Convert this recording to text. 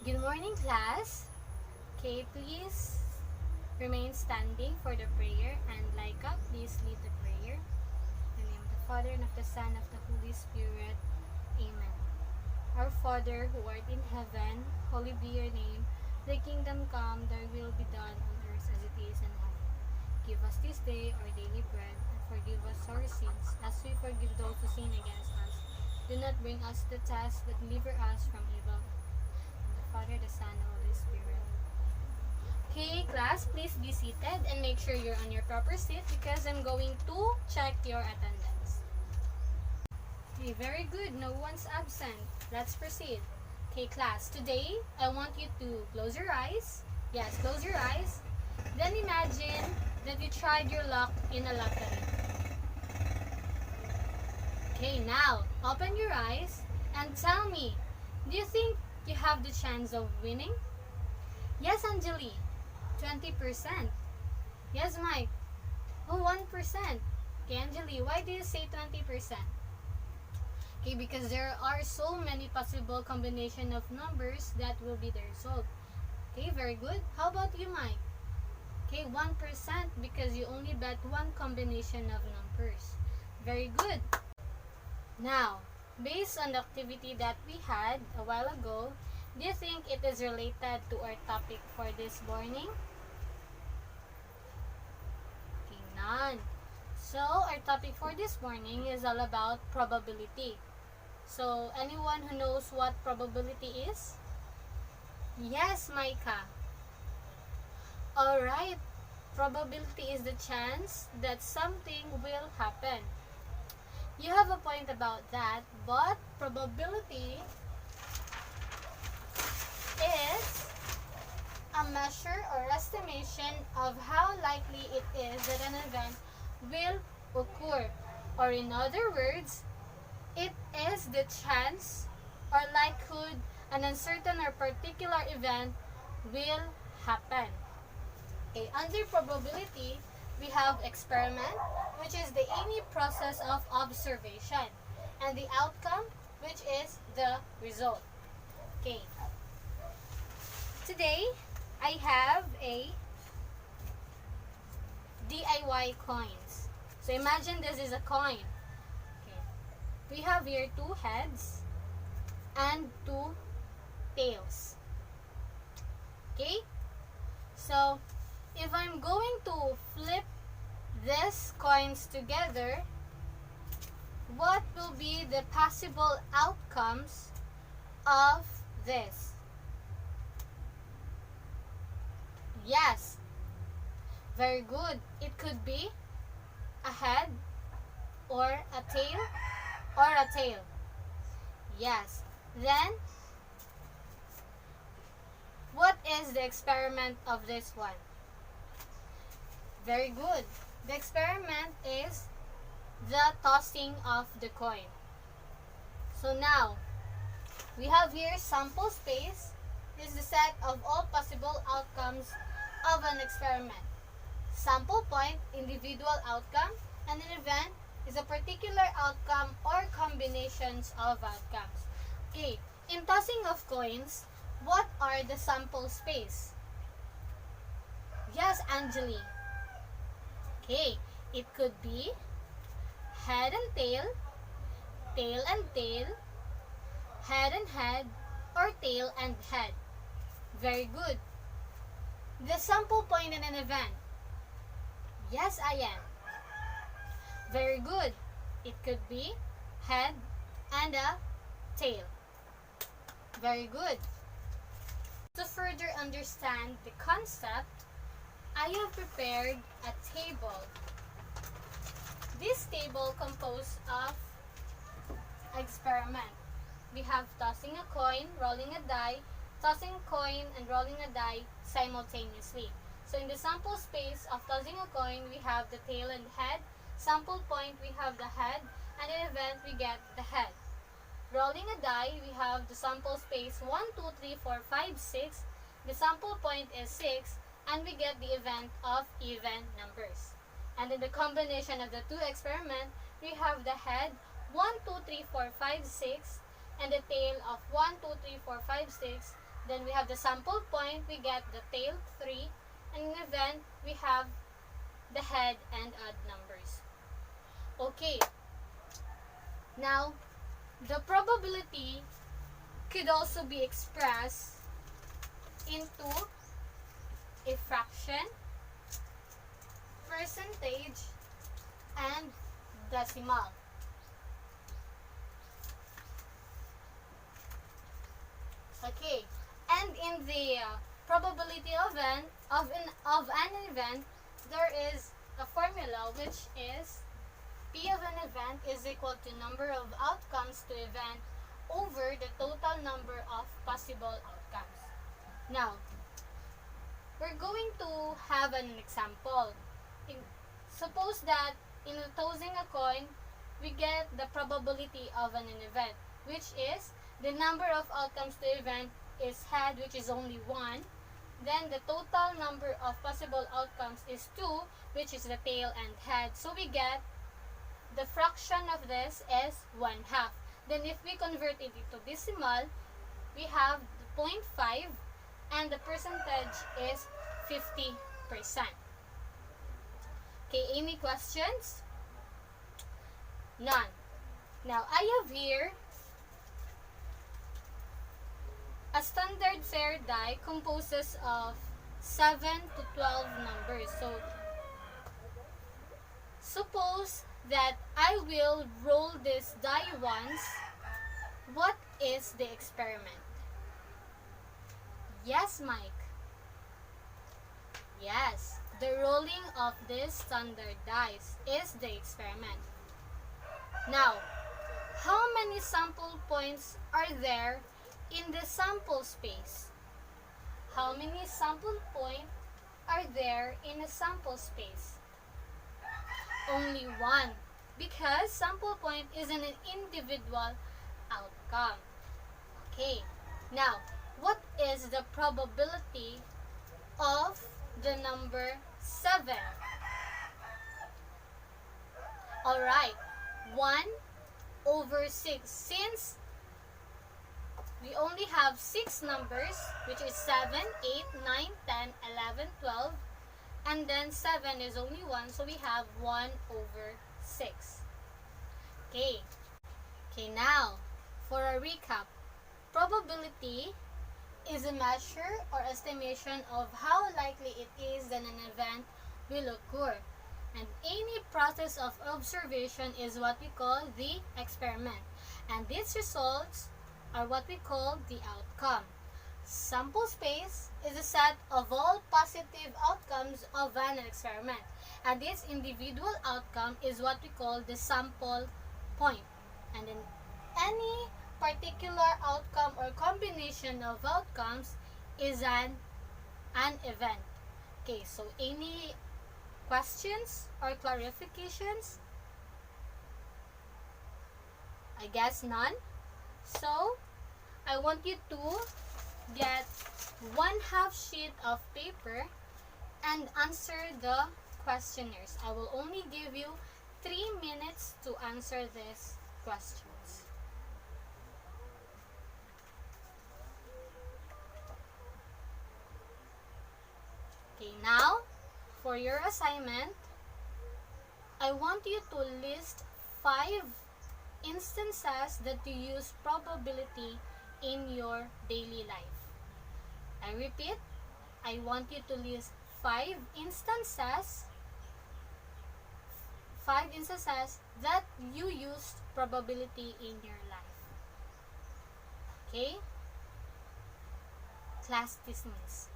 Good morning, class. Okay, please remain standing for the prayer, and like up, please lead the prayer. In the name of the Father, and of the Son, and of the Holy Spirit. Amen. Our Father, who art in heaven, holy be your name. Thy kingdom come, thy will be done on earth as it is in heaven. Give us this day our daily bread, and forgive us our sins, as we forgive those who sin against us. Do not bring us to test, but deliver us from evil. In the Father, the Son, and the Holy Spirit. Okay, class, please be seated and make sure you're on your proper seat because I'm going to check your attendance. Okay, very good. No one's absent. Let's proceed. Okay, class, today I want you to close your eyes. Yes, close your eyes. Then imagine that you tried your luck in a lottery. Okay, now open your eyes and tell me, do you think you have the chance of winning? Yes, Anjali. 20%. Yes, Mike. Oh, 1%. Okay, Anjali, why do you say 20%? Okay, because there are so many possible combination of numbers that will be the result. Okay, very good. How about you, Mike? Okay, 1% because you only bet one combination of numbers. Very good. Now, based on the activity that we had a while ago, do you think it is related to our topic for this morning? Okay, none. So, our topic for this morning is all about probability. So, anyone who knows what probability is? Yes, Micah. Alright, probability is the chance that something will happen. You have a point about that, but probability is a measure or estimation of how likely it is that an event will occur. Or in other words, it is the chance or likelihood an uncertain or particular event will happen. Okay, under probability, we have experiment, which is the any process of observation, and the outcome, which is the result. Okay. Today, I have a DIY coins. So imagine this is a coin. Okay. We have here two heads and two tails. Okay? So, if I'm going to flip these coins together, what will be the possible outcomes of this? Yes. Very good. It could be a head or a tail or a tail. Yes. Then, what is the experiment of this one? Very good. The experiment is the tossing of the coin. So now, we have here sample space. This is the set of all possible outcomes of an experiment. Sample point, individual outcome, and an event is a particular outcome or combinations of outcomes. Okay, in tossing of coins, what are the sample space? Yes, Anjali. Okay, it could be head and tail and tail, head and head, or tail and head. Very good. The sample point in an event. Yes, I am. Very good. It could be head and a tail. Very good. To further understand the concept, I have prepared a table. This table composed of experiment. We have tossing a coin, rolling a die, tossing a coin, and rolling a die simultaneously. So in the sample space of tossing a coin, we have the tail and head. Sample point, we have the head. And in event, we get the head. Rolling a die, we have the sample space 1, 2, 3, 4, 5, 6. The sample point is 6. And we get the event of even numbers. And in the combination of the two experiments, we have the head 1, 2, 3, 4, 5, 6. And the tail of 1, 2, 3, 4, 5, 6. Then we have the sample point, we get the tail 3. And in event, we have the head and odd numbers. Okay. Now, the probability could also be expressed into a fraction, percentage, and decimal. Okay, and in the probability of an event, there is a formula which is P of an event is equal to number of outcomes to event over the total number of possible outcomes. Now, we're going to have an example. Suppose that in tossing a coin, we get the probability of an event, which is the number of outcomes to event is head, which is only 1. Then the total number of possible outcomes is 2, which is the tail and head. So we get the fraction of this is 1/2. Then if we convert it into decimal, we have 0.5 and the percentage is 50%. Okay, any questions? None. Now, I have here a standard fair die composes of 7 to 12 numbers. So, suppose that I will roll this die once. What is the experiment? Yes, Mike. Yes, the rolling of this standard dice is the experiment. Now, how many sample points are there in the sample space? How many sample points are there in a sample space? Only one, because sample point is an individual outcome. Okay, now, what is the probability of the number 7? Alright, 1/6. Since we only have 6 numbers, which is 7, 8, 9, 10, 11, 12, and then 7 is only 1, so we have 1/6. Okay. Okay, now, for a recap, probability is a measure or estimation of how likely it is that an event will occur. And any process of observation is what we call the experiment. And these results are what we call the outcome. Sample space is a set of all positive outcomes of an experiment. And this individual outcome is what we call the sample point. And in any particular outcome or combination of outcomes is an event. Okay, so any questions or clarifications? I guess none. So, I want you to get 1/2 sheet of paper and answer the questionnaires. I will only give you 3 minutes to answer these questions. Okay, now, for your assignment, I want you to list 5 instances that you use probability in your daily life. I repeat, I want you to list 5 instances that you use probability in your life. Okay? Class dismissed.